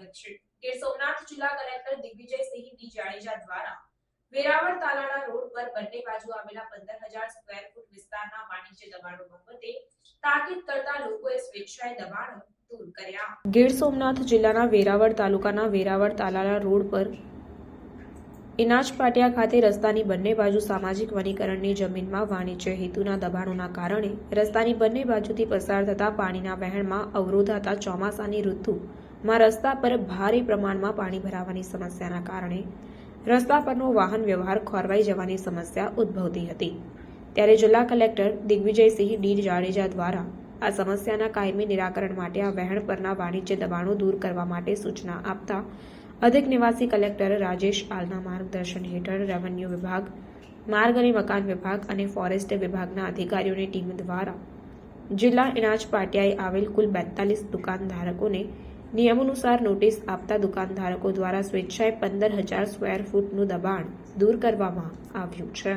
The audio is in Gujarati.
સ્વાગત છે। ગીર સોમનાથ જિલ્લા કલેક્ટર દિગ્વિજયસિંહ ડી જાડેજા દ્વારા વેરાવળ તાલાળા રોડ પર બંને બાજુ આવેલા 15,000 સ્ક્વેર ફૂટ વિસ્તારના વાણિજ્ય દબાણો બાબતે તાકીદ કરતા લોકોએ સ્વેચ્છાએ દબાણો દૂર કર્યા। ગીર સોમનાથ જિલ્લાના વેરાવળ તાલુકાના વેરાવળ તાલાળા રોડ પર ઇનાજ પાટિયા ખાતે રસ્તાની બંને બાજુ સામાજિક વનીકરણની જમીનમાં વાણિજ્ય હેતુના દબાણોના કારણે રસ્તાની બંને બાજુથી પસાર થતા પાણીના વહેણમાં અવરોધાતા ચોમાસાની ઋતુમાં રસ્તા પર ભારે પ્રમાણમાં પાણી ભરાવાની સમસ્યાના કારણે રસ્તા પરનો વાહન વ્યવહાર ખોરવાઈ જવાની સમસ્યા ઉદ્ભવતી હતી। ત્યારે જિલ્લા કલેક્ટર દિગ્વિજયસિંહ ડી જાડેજા દ્વારા આ સમસ્યાના કાયમી નિરાકરણ માટે આ વહેણ પરના વાણિજ્ય દબાણો દૂર કરવા માટે સૂચના આપતા અધિક નિવાસી કલેક્ટર રાજેશ આલના માર્ગદર્શન હેઠળ રેવન્યુ વિભાગ, માર્ગ અને મકાન વિભાગ અને ફોરેસ્ટ વિભાગના અધિકારીઓની ટીમ દ્વારા જિલ્લા ઇનાજ પાટિયાએ આવેલ કુલ 42 દુકાનધારકોને નિયમાનુસાર નોટિસ આપતા દુકાનધારકો દ્વારા સ્વેચ્છાએ 15,000 સ્ક્વેર ફૂટનું દબાણ દૂર કરવામાં આવ્યું છે।